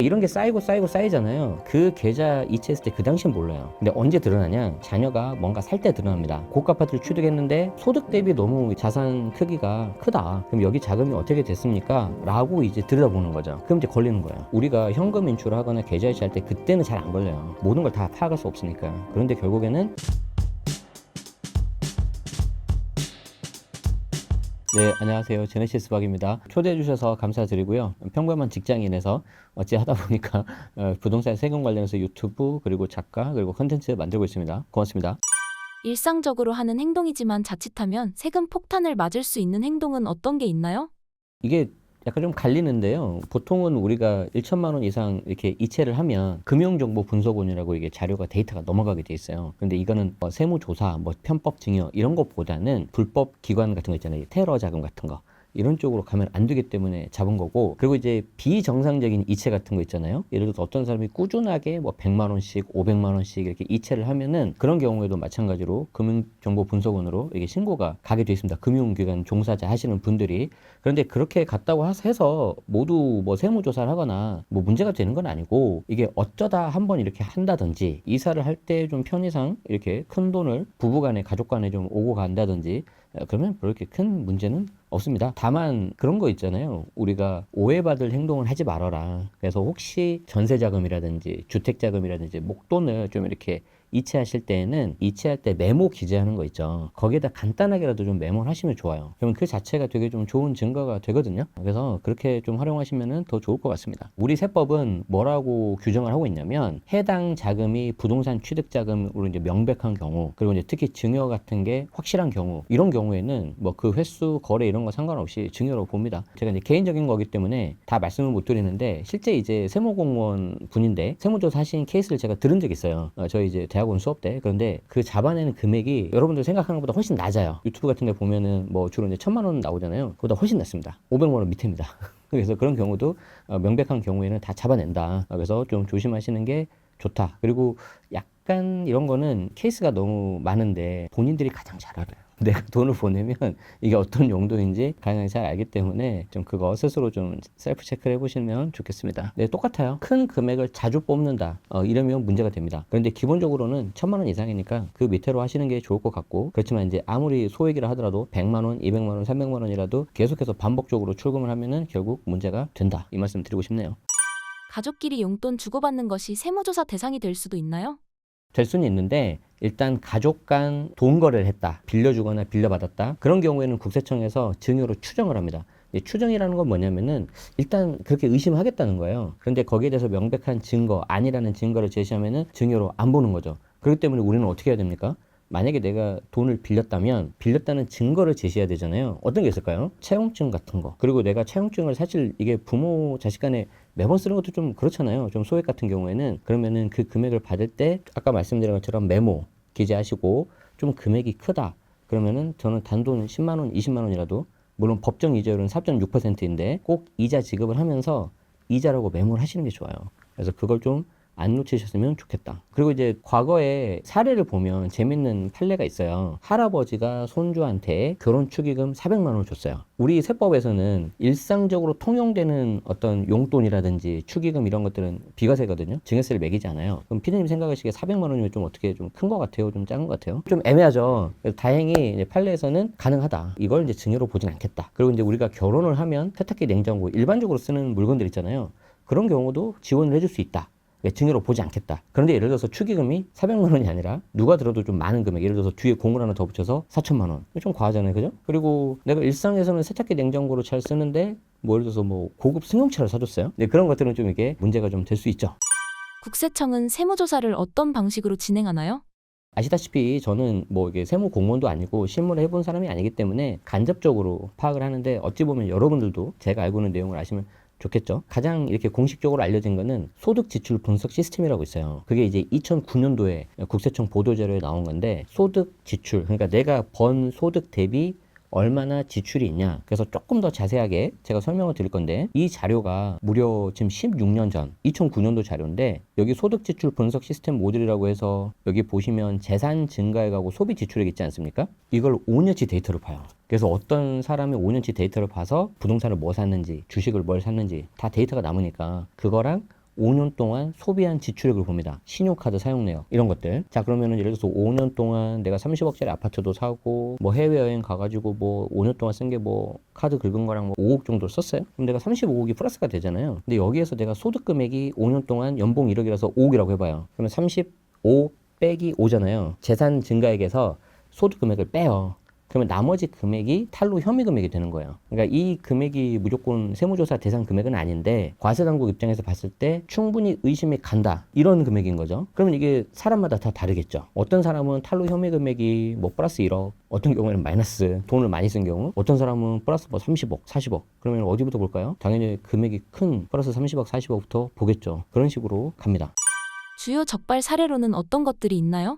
이런 게 쌓이잖아요. 그 계좌 이체했을 때 그 당시엔 몰라요. 근데 언제 드러나냐? 자녀가 뭔가 살 때 드러납니다. 고가 아파트를 취득했는데 소득 대비 너무 자산 크기가 크다. 그럼 여기 자금이 어떻게 됐습니까? 라고 이제 들여다보는 거죠. 그럼 이제 걸리는 거예요. 우리가 현금 인출을 하거나 계좌 이체할 때 그때는 잘 안 걸려요. 모든 걸 다 파악할 수 없으니까. 그런데 결국에는 네, 안녕하세요. 제네시스 박입니다. 초대해 주셔서 감사드리고요. 평범한 직장인에서 어찌 하다 보니까 부동산 세금 관련해서 유튜브 그리고 작가 그리고 컨텐츠 만들고 있습니다. 고맙습니다. 일상적으로 하는 행동이지만 자칫하면 세금 폭탄을 맞을 수 있는 행동은 어떤 게 있나요? 이게 약간 좀 갈리는데요. 보통은 우리가 1천만 원 이상 이렇게 이체를 하면 금융정보분석원이라고 이게 자료가 데이터가 넘어가게 돼 있어요. 근데 이거는 뭐 세무조사, 뭐 편법 증여 이런 것보다는 불법 기관 같은 거 있잖아요. 테러 자금 같은 거. 이런 쪽으로 가면 안 되기 때문에 잡은 거고, 그리고 이제 비정상적인 이체 같은 거 있잖아요. 예를 들어서 어떤 사람이 꾸준하게 뭐 100만 원씩 500만 원씩 이렇게 이체를 하면은 그런 경우에도 마찬가지로 금융정보분석원으로 이게 신고가 가게 돼 있습니다. 금융기관 종사자 하시는 분들이. 그런데 그렇게 갔다고 해서 모두 뭐 세무조사를 하거나 뭐 문제가 되는 건 아니고, 이게 어쩌다 한번 이렇게 한다든지 이사를 할 때 좀 편의상 이렇게 큰 돈을 부부간에 가족간에 좀 오고 간다든지 그러면 그렇게 큰 문제는 없습니다. 다만 그런 거 있잖아요. 우리가 오해받을 행동을 하지 말아라. 그래서 혹시 전세자금이라든지 주택자금이라든지 목돈을 좀 이렇게 이체하실 때에는 이체할 때 메모 기재하는 거 있죠. 거기에다 간단하게라도 좀 메모를 하시면 좋아요. 그러면 그 자체가 되게 좀 좋은 증거가 되거든요. 그래서 그렇게 좀 활용하시면 더 좋을 것 같습니다. 우리 세법은 뭐라고 규정을 하고 있냐면, 해당 자금이 부동산 취득자금으로 이제 명백한 경우, 그리고 이제 특히 증여 같은 게 확실한 경우, 이런 경우에는 뭐 그 횟수, 거래 이런 거 상관없이 증여로 봅니다. 제가 이제 개인적인 거기 때문에 다 말씀을 못 드리는데, 실제 이제 세무공무원 분인데 세무조사 하신 케이스를 제가 들은 적이 있어요. 저희 이제 대학원 수업 때. 그런데 그 잡아내는 금액이 여러분들 생각하는 것보다 훨씬 낮아요. 유튜브 같은 데 보면은 뭐 주로 이제 1,000만 원 나오잖아요. 그보다 훨씬 낮습니다. 500만 원 밑입니다. 그래서 그런 경우도 명백한 경우에는 다 잡아낸다. 그래서 좀 조심하시는 게 좋다. 그리고 약간 이런 거는 케이스가 너무 많은데 본인들이 가장 잘 알아요. 내가 돈을 보내면 이게 어떤 용도인지 가장 잘 알기 때문에 좀 그거 스스로 좀 셀프 체크를 해보시면 좋겠습니다. 네, 똑같아요. 큰 금액을 자주 뽑는다. 이러면 문제가 됩니다. 그런데 기본적으로는 1,000만 원 이상이니까 그 밑으로 하시는 게 좋을 것 같고, 그렇지만 이제 아무리 소액이라 하더라도 100만 원, 200만 원, 300만 원이라도 계속해서 반복적으로 출금을 하면은 결국 문제가 된다. 이 말씀 드리고 싶네요. 가족끼리 용돈 주고받는 것이 세무조사 대상이 될 수도 있나요? 될 수는 있는데, 일단 가족 간 돈 거래를 했다, 빌려주거나 빌려받았다, 그런 경우에는 국세청에서 증여로 추정을 합니다. 추정이라는 건 뭐냐면은 일단 그렇게 의심하겠다는 거예요. 그런데 거기에 대해서 명백한 증거, 아니라는 증거를 제시하면은 증여로 안 보는 거죠. 그렇기 때문에 우리는 어떻게 해야 됩니까? 만약에 내가 돈을 빌렸다면 빌렸다는 증거를 제시해야 되잖아요. 어떤 게 있을까요? 채용증 같은 거. 그리고 내가 채용증을 사실 이게 부모 자식 간에 매번 쓰는 것도 좀 그렇잖아요. 좀 소액 같은 경우에는. 그러면은 그 금액을 받을 때 아까 말씀드린 것처럼 메모 기재하시고, 좀 금액이 크다 그러면은 저는 단돈 10만 원, 20만 원이라도, 물론 법정 이자율은 4.6%인데 꼭 이자 지급을 하면서 이자라고 메모를 하시는 게 좋아요. 그래서 그걸 좀 안 놓치셨으면 좋겠다. 그리고 이제 과거에 사례를 보면 재밌는 판례가 있어요. 할아버지가 손주한테 결혼 축의금 400만 원을 줬어요. 우리 세법에서는 일상적으로 통용되는 어떤 용돈이라든지 축의금 이런 것들은 비과세거든요. 증여세를 매기지 않아요. 그럼 피디님 생각하시기에 400만 원이면 좀 어떻게 좀 큰 것 같아요? 좀 작은 것 같아요? 좀 애매하죠. 그래서 다행히 이제 판례에서는 가능하다. 이걸 이제 증여로 보진 않겠다. 그리고 이제 우리가 결혼을 하면 세탁기, 냉장고 일반적으로 쓰는 물건들 있잖아요. 그런 경우도 지원을 해줄 수 있다. 증여로 보지 않겠다. 그런데 예를 들어서 축의금이 400만 원이 아니라 누가 들어도 좀 많은 금액, 예를 들어서 뒤에 공을 하나 더 붙여서 4천만 원. 좀 과하잖아요. 그죠? 그리고 내가 일상에서는 세탁기, 냉장고를 잘 쓰는데 뭐 예를 들어서 뭐 고급 승용차를 사줬어요. 네, 그런 것들은 좀 이게 문제가 좀 될 수 있죠. 국세청은 세무조사를 어떤 방식으로 진행하나요? 아시다시피 저는 뭐 이게 세무 공무원도 아니고 실무를 해본 사람이 아니기 때문에 간접적으로 파악을 하는데, 어찌 보면 여러분들도 제가 알고 있는 내용을 아시면 좋겠죠. 가장 이렇게 공식적으로 알려진 거는 소득 지출 분석 시스템이라고 있어요. 그게 이제 2009년도에 국세청 보도자료에 나온 건데, 소득 지출, 그러니까 내가 번 소득 대비 얼마나 지출이 있냐. 그래서 조금 더 자세하게 제가 설명을 드릴 건데, 이 자료가 무려 지금 16년 전 2009년도 자료인데, 여기 소득 지출 분석 시스템 모듈이라고 해서 여기 보시면 재산 증가액하고 소비 지출액 있지 않습니까? 이걸 5년치 데이터를 봐요. 그래서 어떤 사람이 5년치 데이터를 봐서 부동산을 뭐 샀는지, 주식을 뭘 샀는지 다 데이터가 남으니까 그거랑 5년 동안 소비한 지출액을 봅니다. 신용카드 사용 내역 이런 것들. 자, 그러면은 예를 들어서 5년 동안 내가 30억짜리 아파트도 사고 뭐 해외여행 가가지고 뭐 5년 동안 쓴 게 뭐 카드 긁은 거랑 뭐 5억 정도 썼어요. 그럼 내가 35억이 플러스가 되잖아요. 근데 여기에서 내가 소득 금액이 5년 동안 연봉 1억이라서 5억이라고 해봐요. 그러면 35 빼기 5잖아요. 재산 증가액에서 소득 금액을 빼요. 그러면 나머지 금액이 탈루 혐의 금액이 되는 거예요. 그러니까 이 금액이 무조건 세무조사 대상 금액은 아닌데 과세당국 입장에서 봤을 때 충분히 의심이 간다. 이런 금액인 거죠. 그러면 이게 사람마다 다 다르겠죠. 어떤 사람은 탈루 혐의 금액이 뭐 플러스 1억, 어떤 경우에는 마이너스, 돈을 많이 쓴 경우, 어떤 사람은 플러스 뭐 30억, 40억. 그러면 어디부터 볼까요? 당연히 금액이 큰 플러스 30억, 40억부터 보겠죠. 그런 식으로 갑니다. 주요 적발 사례로는 어떤 것들이 있나요?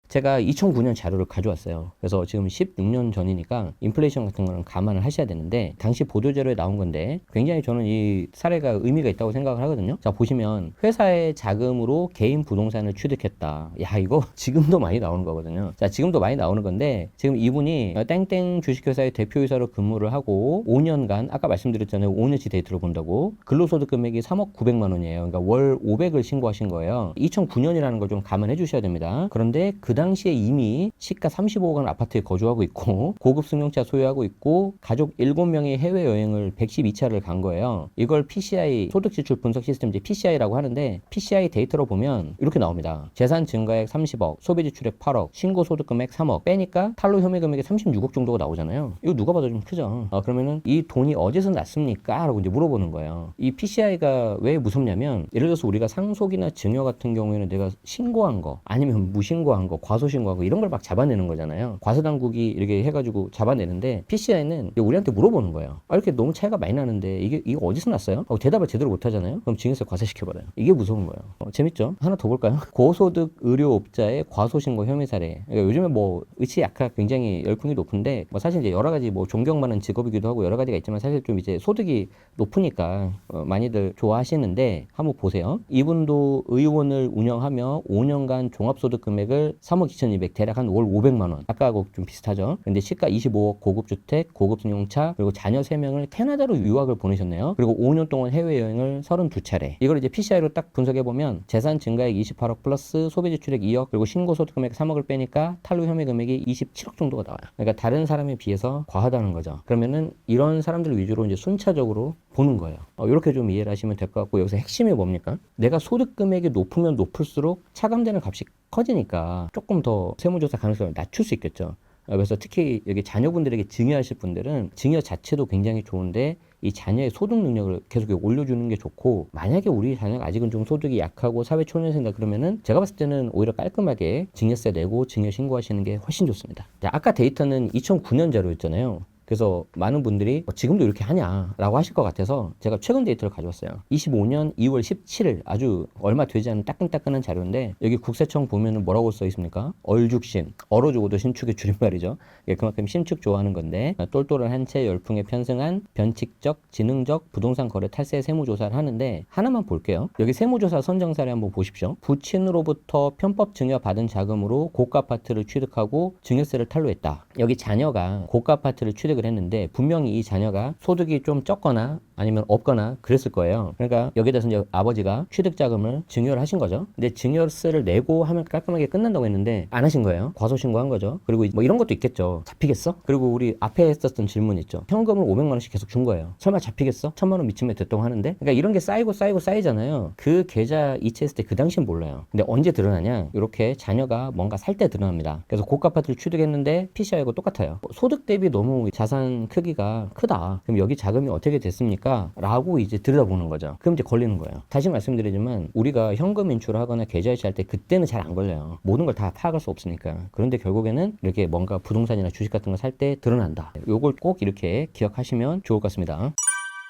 제가 2009년 자료를 가져왔어요. 그래서 지금 16년 전이니까 인플레이션 같은 거는 감안을 하셔야 되는데 당시 보도자료에 나온 건데 굉장히 저는 이 사례가 의미가 있다고 생각을 하거든요. 자, 보시면 회사의 자금으로 개인 부동산을 취득했다. 야, 이거 지금도 많이 나오는 거거든요. 자, 지금도 많이 나오는 건데 지금 이분이 땡땡 주식회사의 대표이사로 근무를 하고 5년간 아까 말씀드렸잖아요. 5년치 데이터를 본다고. 근로소득 금액이 3억 900만 원이에요. 그러니까 월 500을 신고하신 거예요. 2009년이라는 걸 좀 감안해 주셔야 됩니다. 그런데 그 당시에 이미 시가 35억 원 아파트에 거주하고 있고 고급 승용차 소유하고 있고 가족 7명이 해외여행을 112차를 간 거예요. 이걸 PCI 소득지출 분석 시스템 이제 PCI라고 하는데 PCI 데이터로 보면 이렇게 나옵니다. 재산 증가액 30억, 소비지출액 8억, 신고소득금액 3억 빼니까 탈루 혐의 금액이 36억 정도가 나오잖아요. 이거 누가 봐도 좀 크죠. 그러면은 이 돈이 어디서 났습니까? 라고 이제 물어보는 거예요. 이 PCI가 왜 무섭냐면 예를 들어서 우리가 상속이나 증여 같은 경우에는 내가 신고한 거 아니면 무신고한 거 과소신고하고 이런 걸 막 잡아내는 거잖아요. 과세당국이 이렇게 해가지고 잡아내는데 PCI는 우리한테 물어보는 거예요. 이렇게 너무 차이가 많이 나는데 이거 어디서 났어요? 하고 대답을 제대로 못 하잖아요. 그럼 증여세 과세시켜버려요. 이게 무서운 거예요. 재밌죠? 하나 더 볼까요? 고소득 의료업자의 과소신고 혐의 사례. 그러니까 요즘에 뭐 의치 약화 굉장히 열풍이 높은데 뭐 사실 이제 여러 가지 뭐 존경 많은 직업이기도 하고 여러 가지가 있지만 사실 좀 이제 소득이 높으니까 많이들 좋아하시는데 한번 보세요. 이분도 의원을 운영하며 5년간 종합소득 금액을 3억 2,200 대략 한 월 500만 원. 아까하고 좀 비슷하죠. 근데 시가 25억 고급주택, 고급승용차 그리고 자녀 3명을 캐나다로 유학을 보내셨네요. 그리고 5년 동안 해외여행을 32차례. 이걸 이제 PCI로 딱 분석해보면 재산 증가액 28억 플러스 소비지출액 2억 그리고 신고소득금액 3억을 빼니까 탈루 혐의 금액이 27억 정도가 나와요. 그러니까 다른 사람에 비해서 과하다는 거죠. 그러면은 이런 사람들 위주로 이제 순차적으로 보는 거예요. 이렇게 좀 이해를 하시면 될 것 같고 여기서 핵심이 뭡니까? 내가 소득 금액이 높으면 높을수록 차감되는 값이 커지니까 조금 더 세무조사 가능성을 낮출 수 있겠죠. 그래서 특히 여기 자녀분들에게 증여하실 분들은 증여 자체도 굉장히 좋은데 이 자녀의 소득 능력을 계속 올려주는 게 좋고 만약에 우리 자녀가 아직은 좀 소득이 약하고 사회초년생이다 그러면은 제가 봤을 때는 오히려 깔끔하게 증여세 내고 증여 신고하시는 게 훨씬 좋습니다. 자, 아까 데이터는 2009년 자료였잖아요. 그래서 많은 분들이 지금도 이렇게 하냐라고 하실 것 같아서 제가 최근 데이터를 가져왔어요. 25년 2월 17일 아주 얼마 되지 않은 따끈따끈한 자료인데 여기 국세청 보면은 뭐라고 써 있습니까? 얼죽신, 얼어죽어도 신축의 줄임말이죠. 그만큼 신축 좋아하는 건데 똘똘한 한 채 열풍에 편승한 변칙적, 지능적 부동산 거래 탈세 세무조사를 하는데 하나만 볼게요. 여기 세무조사 선정 사례 한번 보십시오. 부친으로부터 편법 증여 받은 자금으로 고가 아파트를 취득하고 증여세를 탈루했다. 여기 자녀가 고가 아파트를 취득을 했는데 분명히 이 자녀가 소득이 좀 적거나 아니면 없거나 그랬을 거예요. 그러니까 여기에 대해서 이제 아버지가 취득 자금을 증여를 하신 거죠. 근데 증여세를 내고 하면 깔끔하게 끝난다고 했는데 안 하신 거예요. 과소신고한 거죠. 그리고 뭐 이런 것도 있겠죠. 잡히겠어? 그리고 우리 앞에 했었던 질문 있죠. 현금을 500만 원씩 계속 준 거예요. 설마 잡히겠어? 1000만 원 미치면 됐다고 하는데 그러니까 이런 게 쌓이고 쌓이잖아요. 그 계좌 이체했을 때 그 당시엔 몰라요. 근데 언제 드러나냐? 이렇게 자녀가 뭔가 살 때 드러납니다. 그래서 고가 아파트를 취득했는데 PCI하고 똑같아요. 소득 대비 너무 자산 크기가 크다. 그럼 여기 자금이 어떻게 됐습니까? 라고 이제 들여다보는 거죠. 그럼 이제 걸리는 거예요. 다시 말씀드리지만 우리가 현금 인출을 하거나 계좌 이체할 때 그때는 잘 안 걸려요. 모든 걸 다 파악할 수 없으니까. 그런데 결국에는 이렇게 뭔가 부동산이나 주식 같은 거 살 때 드러난다. 요걸 꼭 이렇게 기억하시면 좋을 것 같습니다.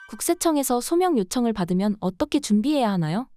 국세청에서 소명 요청을 받으면 어떻게 준비해야 하나요?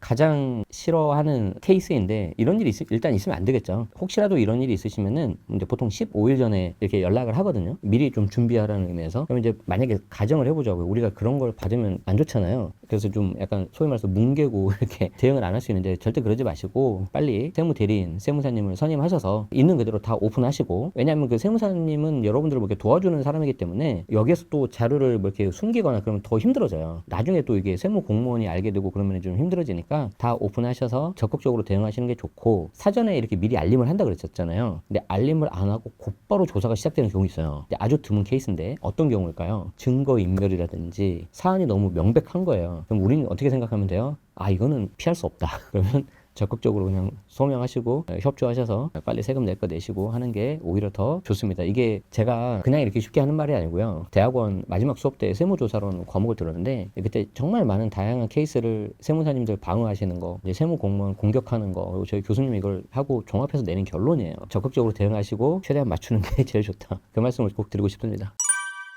가장 싫어하는 케이스인데 이런 일이 일단 있으면 안 되겠죠. 혹시라도 이런 일이 있으시면은 이제 보통 15일 전에 이렇게 연락을 하거든요. 미리 좀 준비하라는 의미에서. 그럼 이제 만약에 가정을 해보자고요. 우리가 그런 걸 받으면 안 좋잖아요. 그래서 좀 약간 소위 말해서 뭉개고 이렇게 대응을 안 할 수 있는데 절대 그러지 마시고 빨리 세무 대리인, 세무사님을 선임하셔서 있는 그대로 다 오픈하시고, 왜냐하면 그 세무사님은 여러분들을 뭐 이렇게 도와주는 사람이기 때문에 여기에서 또 자료를 뭐 이렇게 숨기거나 그러면 더 힘들어져요. 나중에 또 이게 세무 공무원이 알게 되고 그러면 좀 힘들어지니까 다 오픈하셔서 적극적으로 대응하시는 게 좋고, 사전에 이렇게 미리 알림을 한다 그랬었잖아요. 근데 알림을 안 하고 곧바로 조사가 시작되는 경우 있어요. 근데 아주 드문 케이스인데 어떤 경우일까요? 증거인멸이라든지 사안이 너무 명백한 거예요. 그럼 우리는 어떻게 생각하면 돼요? 아, 이거는 피할 수 없다. 그러면 적극적으로 그냥 소명하시고 협조하셔서 빨리 세금 낼 거 내시고 하는 게 오히려 더 좋습니다. 이게 제가 그냥 이렇게 쉽게 하는 말이 아니고요. 대학원 마지막 수업 때 세무조사론 과목을 들었는데 그때 정말 많은 다양한 케이스를 세무사님들 방어하시는 거, 이제 세무 공무원 공격하는 거, 그리고 저희 교수님이 이걸 하고 종합해서 내린 결론이에요. 적극적으로 대응하시고 최대한 맞추는 게 제일 좋다. 그 말씀을 꼭 드리고 싶습니다.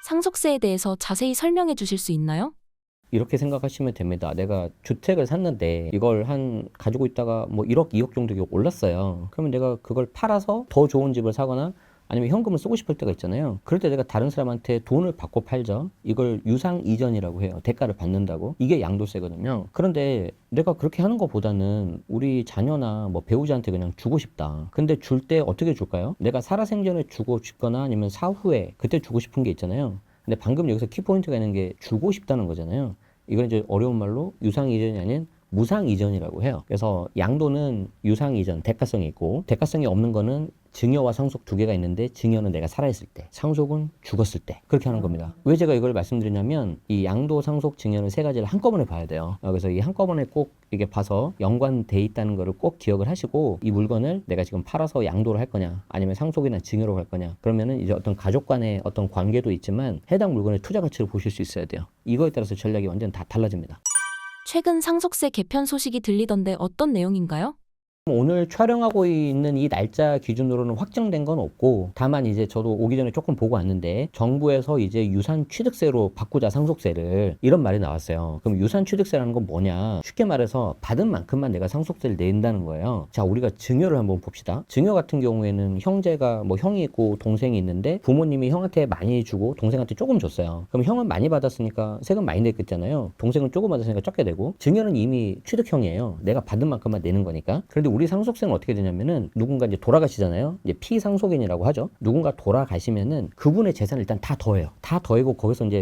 상속세에 대해서 자세히 설명해 주실 수 있나요? 이렇게 생각하시면 됩니다. 내가 주택을 샀는데 이걸 가지고 있다가 뭐 1억, 2억 정도 올랐어요. 그러면 내가 그걸 팔아서 더 좋은 집을 사거나 아니면 현금을 쓰고 싶을 때가 있잖아요. 그럴 때 내가 다른 사람한테 돈을 받고 팔죠. 이걸 유상 이전이라고 해요. 대가를 받는다고. 이게 양도세거든요. 그런데 내가 그렇게 하는 것보다는 우리 자녀나 뭐 배우자한테 그냥 주고 싶다. 근데 줄 때 어떻게 줄까요? 내가 살아생전에 주고 싶거나 아니면 사후에 그때 주고 싶은 게 있잖아요. 근데 방금 여기서 키포인트가 있는 게 주고 싶다는 거잖아요. 이건 이제 어려운 말로 유상 이전이 아닌 무상 이전이라고 해요. 그래서 양도는 유상 이전, 대가성이 있고, 대가성이 없는 거는 증여와 상속 두 개가 있는데, 증여는 내가 살아있을 때, 상속은 죽었을 때 그렇게 하는 겁니다. 왜 제가 이걸 말씀드리냐면 이 양도, 상속, 증여는 세 가지를 한꺼번에 봐야 돼요. 그래서 이 한꺼번에 꼭 이게 봐서 연관돼 있다는 거를 꼭 기억을 하시고, 이 물건을 내가 지금 팔아서 양도를 할 거냐 아니면 상속이나 증여로 할 거냐, 그러면은 이제 어떤 가족 간의 어떤 관계도 있지만 해당 물건의 투자 가치를 보실 수 있어야 돼요. 이거에 따라서 전략이 완전 다 달라집니다. 최근 상속세 개편 소식이 들리던데 어떤 내용인가요? 오늘 촬영하고 있는 이 날짜 기준으로는 확정된 건 없고, 다만 이제 저도 오기 전에 조금 보고 왔는데 정부에서 이제 유산 취득세로 바꾸자 상속세를, 이런 말이 나왔어요. 그럼 유산 취득세라는 건 뭐냐? 쉽게 말해서 받은 만큼만 내가 상속세를 낸다는 거예요. 자, 우리가 증여를 한번 봅시다. 증여 같은 경우에는 형제가 뭐 형이 있고 동생이 있는데 부모님이 형한테 많이 주고 동생한테 조금 줬어요. 그럼 형은 많이 받았으니까 세금 많이 냈겠잖아요. 동생은 조금 받았으니까 적게 내고, 증여는 이미 취득형이에요. 내가 받은 만큼만 내는 거니까. 그런데 우리 상속세는 어떻게 되냐면은 누군가 이제 돌아가시잖아요. 이제 피상속인이라고 하죠. 누군가 돌아가시면은 그분의 재산을 일단 다 더해요. 다 더하고 거기서 이제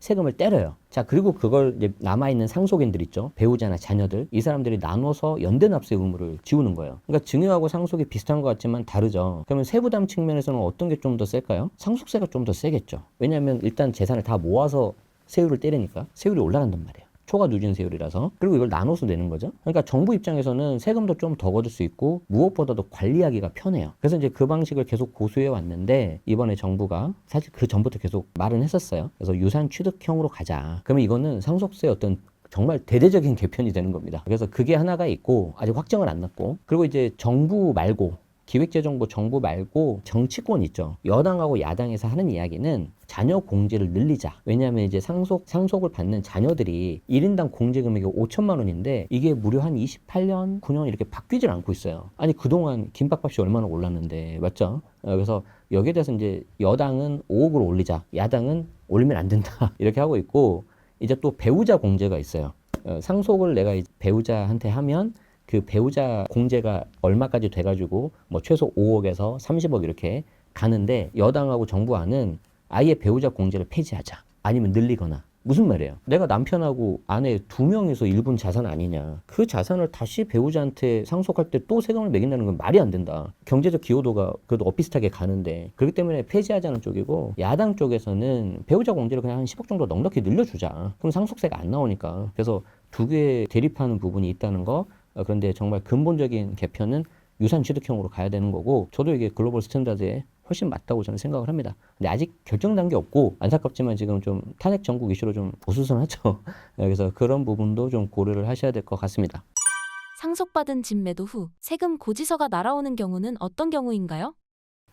세금을 때려요. 자, 그리고 그걸 이제 남아있는 상속인들 있죠. 배우자나 자녀들. 이 사람들이 나눠서 연대납세 의무를 지우는 거예요. 그러니까 증여하고 상속이 비슷한 것 같지만 다르죠. 그러면 세부담 측면에서는 어떤 게 좀 더 셀까요? 상속세가 좀 더 세겠죠. 왜냐하면 일단 재산을 다 모아서 세율을 때리니까 세율이 올라간단 말이에요. 초과 누진 세율이라서. 그리고 이걸 나눠서 내는 거죠. 그러니까 정부 입장에서는 세금도 좀 더 거둘 수 있고 무엇보다도 관리하기가 편해요. 그래서 이제 그 방식을 계속 고수해 왔는데 이번에 정부가 사실 그 전부터 계속 말은 했었어요. 그래서 유산 취득형으로 가자. 그러면 이거는 상속세 어떤 정말 대대적인 개편이 되는 겁니다. 그래서 그게 하나가 있고 아직 확정을 안 났고, 그리고 이제 정부 말고 기획재정부 정부 말고 정치권 있죠. 여당하고 야당에서 하는 이야기는 자녀 공제를 늘리자. 왜냐하면 이제 상속을 받는 자녀들이 1인당 공제 금액이 5천만 원인데 이게 무려 한 28년, 9년 이렇게 바뀌질 않고 있어요. 아니, 그동안 김밥값이 얼마나 올랐는데, 맞죠? 그래서 여기에 대해서 이제 여당은 5억으로 올리자, 야당은 올리면 안 된다 이렇게 하고 있고, 이제 또 배우자 공제가 있어요. 상속을 내가 배우자한테 하면 그 배우자 공제가 얼마까지 돼가지고 뭐 최소 5억에서 30억 이렇게 가는데, 여당하고 정부안은 아예 배우자 공제를 폐지하자, 아니면 늘리거나. 무슨 말이에요? 내가 남편하고 아내 두 명이서 일분 자산 아니냐, 그 자산을 다시 배우자한테 상속할 때 또 세금을 매긴다는 건 말이 안 된다. 경제적 기여도가 그래도 비슷하게 가는데. 그렇기 때문에 폐지하자는 쪽이고, 야당 쪽에서는 배우자 공제를 그냥 한 10억 정도 넉넉히 늘려주자. 그럼 상속세가 안 나오니까. 그래서 두 개 대립하는 부분이 있다는 거. 그런데 정말 근본적인 개편은 유산 취득형으로 가야 되는 거고, 저도 이게 글로벌 스탠다드에 훨씬 맞다고 저는 생각을 합니다. 근데 아직 결정난 게 없고, 안타깝지만 지금 좀 탄핵 정국 이슈로 좀 어수선하죠. 그래서 그런 부분도 좀 고려를 하셔야 될 것 같습니다. 상속받은 집 매도 후 세금 고지서가 날아오는 경우는 어떤 경우인가요?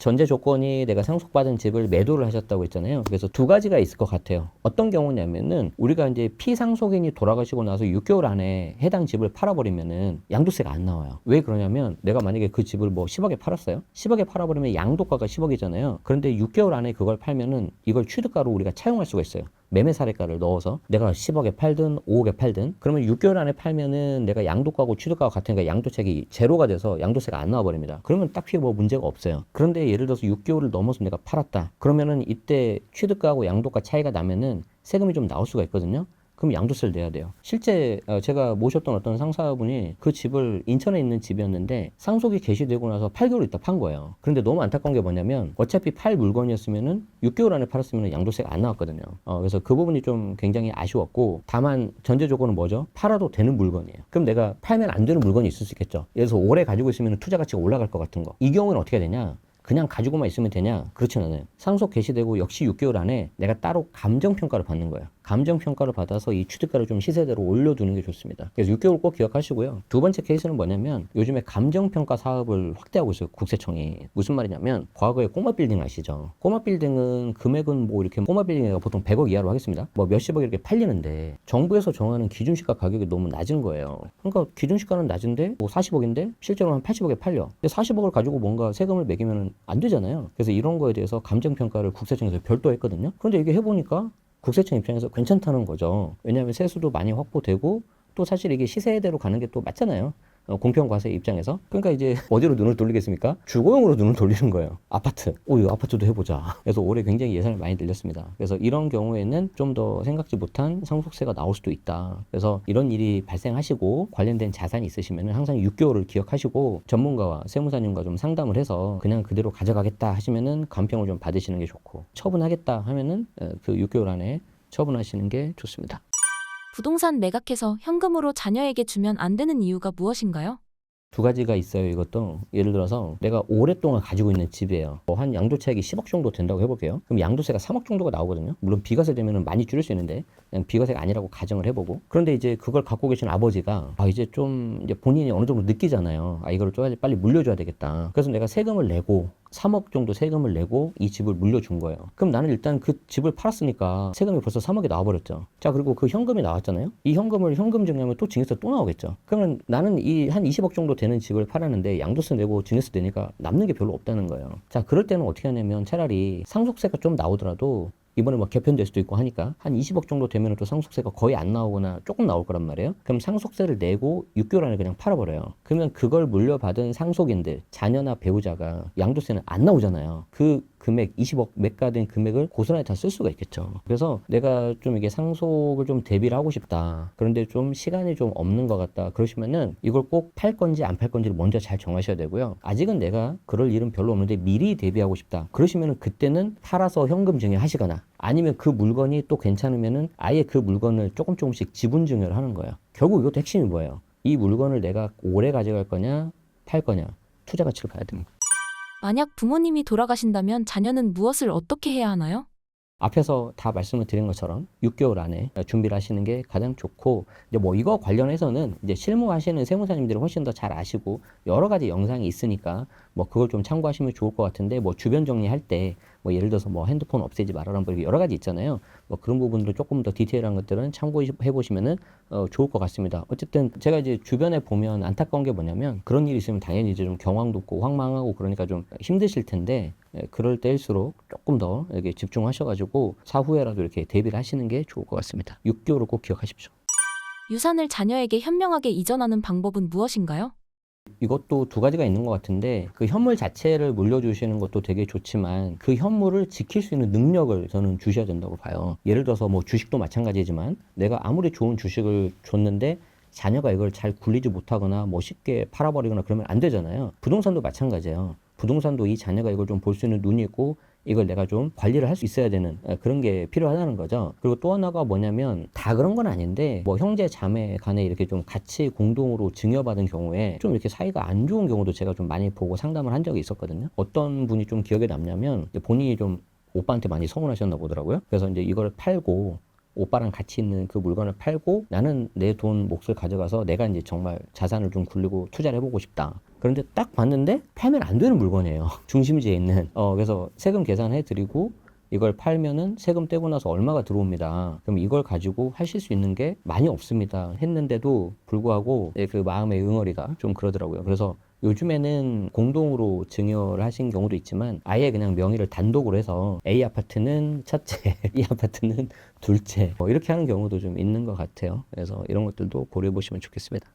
전제 조건이 내가 상속받은 집을 매도를 하셨다고 했잖아요. 그래서 두 가지가 있을 것 같아요. 어떤 경우냐면은 우리가 이제 피상속인이 돌아가시고 나서 6개월 안에 해당 집을 팔아버리면은 양도세가 안 나와요. 왜 그러냐면 내가 만약에 그 집을 뭐 10억에 팔았어요. 10억에 팔아버리면 양도가가 10억이잖아요. 그런데 6개월 안에 그걸 팔면은 이걸 취득가로 우리가 차용할 수가 있어요. 매매 사례가를 넣어서 내가 10억에 팔든 5억에 팔든 그러면 6개월 안에 팔면은 내가 양도가고 취득가가 같으니까 양도책이 제로가 돼서 양도세가 안 나와버립니다. 그러면 딱히 뭐 문제가 없어요. 그런데 예를 들어서 6개월을 넘어서 내가 팔았다. 그러면은 이때 취득가하고 양도가 차이가 나면은 세금이 좀 나올 수가 있거든요. 그럼 양도세를 내야 돼요. 실제 제가 모셨던 어떤 상사분이 그 집을 인천에 있는 집이었는데 상속이 개시되고 나서 8개월 있다 판 거예요. 그런데 너무 안타까운 게 뭐냐면 어차피 팔 물건이었으면은 6개월 안에 팔았으면 양도세가 안 나왔거든요. 그래서 그 부분이 좀 굉장히 아쉬웠고 다만 전제 조건은 뭐죠? 팔아도 되는 물건이에요. 그럼 내가 팔면 안 되는 물건이 있을 수 있겠죠. 예를 들어서 오래 가지고 있으면 투자 가치가 올라갈 것 같은 거. 이 경우는 어떻게 되냐? 그냥 가지고만 있으면 되냐? 그렇진 않아요. 상속 개시되고 역시 6개월 안에 내가 따로 감정평가를 받는 거예요. 감정평가를 받아서 이 취득가를 좀 시세대로 올려두는 게 좋습니다. 그래서 6개월 꼭 기억하시고요. 두 번째 케이스는 뭐냐면 요즘에 감정평가 사업을 확대하고 있어요. 국세청이. 무슨 말이냐면 과거에 꼬마빌딩 아시죠? 꼬마빌딩은 금액은 뭐 이렇게 꼬마빌딩이 보통 100억 이하로 하겠습니다. 뭐 몇십억 이렇게 팔리는데 정부에서 정하는 기준시가 가격이 너무 낮은 거예요. 그러니까 기준시가는 낮은데 뭐 40억인데 실제로 한 80억에 팔려. 근데 40억을 가지고 뭔가 세금을 매기면 안 되잖아요. 그래서 이런 거에 대해서 감정평가를 국세청에서 별도 했거든요. 그런데 이게 해보니까 국세청 입장에서 괜찮다는 거죠. 왜냐하면 세수도 많이 확보되고 또 사실 이게 시세대로 가는 게 또 맞잖아요. 공평과세 입장에서. 그러니까 이제 어디로 눈을 돌리겠습니까? 주거용으로 눈을 돌리는 거예요. 아파트. 이 아파트도 해보자. 그래서 올해 굉장히 예산을 많이 들렸습니다. 그래서 이런 경우에는 좀 더 생각지 못한 상속세가 나올 수도 있다. 그래서 이런 일이 발생하시고 관련된 자산이 있으시면 항상 6개월을 기억하시고 전문가와 세무사님과 좀 상담을 해서 그냥 그대로 가져가겠다 하시면은 감평을 좀 받으시는 게 좋고 처분하겠다 하면은 그 6개월 안에 처분하시는 게 좋습니다. 부동산 매각해서 현금으로 자녀에게 주면 안 되는 이유가 무엇인가요? 두 가지가 있어요. 이것도 예를 들어서 내가 오랫동안 가지고 있는 집이에요. 한 양도차익이 10억 정도 된다고 해볼게요. 그럼 양도세가 3억 정도가 나오거든요. 물론 비과세 되면 많이 줄일 수 있는데 그냥 비과세가 아니라고 가정을 해보고 그런데 이제 그걸 갖고 계신 아버지가 이제 좀 이제 본인이 어느 정도 느끼잖아요. 이거를 좀 빨리 물려줘야 되겠다. 그래서 내가 세금을 내고 3억 정도 세금을 내고 이 집을 물려준 거예요. 그럼 나는 일단 그 집을 팔았으니까 세금이 벌써 3억이 나와버렸죠. 자, 그리고 그 현금이 나왔잖아요. 이 현금을 현금 증여하면 또 증여세 또 나오겠죠. 그러면 나는 이 한 20억 정도 되는 집을 팔았는데 양도세 내고 증여세 내니까 남는 게 별로 없다는 거예요. 자, 그럴 때는 어떻게 하냐면 차라리 상속세가 좀 나오더라도 이번에 뭐 개편될 수도 있고 하니까 한 20억 정도 되면 또 상속세가 거의 안 나오거나 조금 나올 거란 말이에요. 그럼 상속세를 내고 6개월 안에 그냥 팔아버려요. 그러면 그걸 물려받은 상속인들, 자녀나 배우자가 양도세는 안 나오잖아요. 그 금액 20억 매가된 금액을 고스란히 다 쓸 수가 있겠죠. 그래서 내가 좀 이게 상속을 좀 대비를 하고 싶다. 그런데 좀 시간이 좀 없는 것 같다. 그러시면은 이걸 꼭 팔 건지 안 팔 건지를 먼저 잘 정하셔야 되고요. 아직은 내가 그럴 일은 별로 없는데 미리 대비하고 싶다. 그러시면은 그때는 팔아서 현금 증여하시거나 아니면 그 물건이 또 괜찮으면은 아예 그 물건을 조금씩 지분 증여를 하는 거예요. 결국 이것도 핵심이 뭐예요? 이 물건을 내가 오래 가져갈 거냐, 팔 거냐, 투자 가치를 봐야 됩니다. 만약 부모님이 돌아가신다면 자녀는 무엇을 어떻게 해야 하나요? 앞에서 다 말씀을 드린 것처럼 6개월 안에 준비를 하시는 게 가장 좋고 이제 뭐 이거 관련해서는 이제 실무하시는 세무사님들이 훨씬 더 잘 아시고 여러 가지 영상이 있으니까 뭐 그걸 좀 참고하시면 좋을 것 같은데 뭐 주변 정리할 때 뭐 예를 들어서 뭐 핸드폰 없애지 말아라 뭐 여러 가지 있잖아요. 뭐 그런 부분들 조금 더 디테일한 것들은 참고해 보시면은 좋을 것 같습니다. 어쨌든 제가 이제 주변에 보면 안타까운 게 뭐냐면 그런 일이 있으면 당연히 이제 좀 경황도 없고 황망하고 그러니까 좀 힘드실 텐데 그럴 때일수록 조금 더 이렇게 집중하셔가지고 사후에라도 이렇게 대비를 하시는 게 좋을 것 같습니다. 6개월을 꼭 기억하십시오. 유산을 자녀에게 현명하게 이전하는 방법은 무엇인가요? 이것도 두 가지가 있는 것 같은데 그 현물 자체를 물려주시는 것도 되게 좋지만 그 현물을 지킬 수 있는 능력을 저는 주셔야 된다고 봐요. 예를 들어서 뭐 주식도 마찬가지지만 내가 아무리 좋은 주식을 줬는데 자녀가 이걸 잘 굴리지 못하거나 뭐 쉽게 팔아버리거나 그러면 안 되잖아요. 부동산도 마찬가지예요. 부동산도 이 자녀가 이걸 좀 볼 수 있는 눈이 있고 이걸 내가 좀 관리를 할 수 있어야 되는 그런 게 필요하다는 거죠. 그리고 또 하나가 뭐냐면 다 그런 건 아닌데 뭐 형제 자매 간에 이렇게 좀 같이 공동으로 증여받은 경우에 좀 이렇게 사이가 안 좋은 경우도 제가 좀 많이 보고 상담을 한 적이 있었거든요. 어떤 분이 좀 기억에 남냐면 본인이 좀 오빠한테 많이 서운하셨나 보더라고요. 그래서 이제 이걸 팔고 오빠랑 같이 있는 그 물건을 팔고 나는 내 돈 몫을 가져가서 내가 이제 정말 자산을 좀 굴리고 투자를 해보고 싶다. 그런데 딱 봤는데 팔면 안 되는 물건이에요. 중심지에 있는. 그래서 세금 계산해 드리고 이걸 팔면은 세금 떼고 나서 얼마가 들어옵니다. 그럼 이걸 가지고 하실 수 있는 게 많이 없습니다. 했는데도 불구하고 그 마음의 응어리가 좀 그러더라고요. 그래서 요즘에는 공동으로 증여를 하신 경우도 있지만 아예 그냥 명의를 단독으로 해서 A 아파트는 첫째, 이 아파트는 둘째 이렇게 하는 경우도 좀 있는 것 같아요. 그래서 이런 것들도 고려해 보시면 좋겠습니다.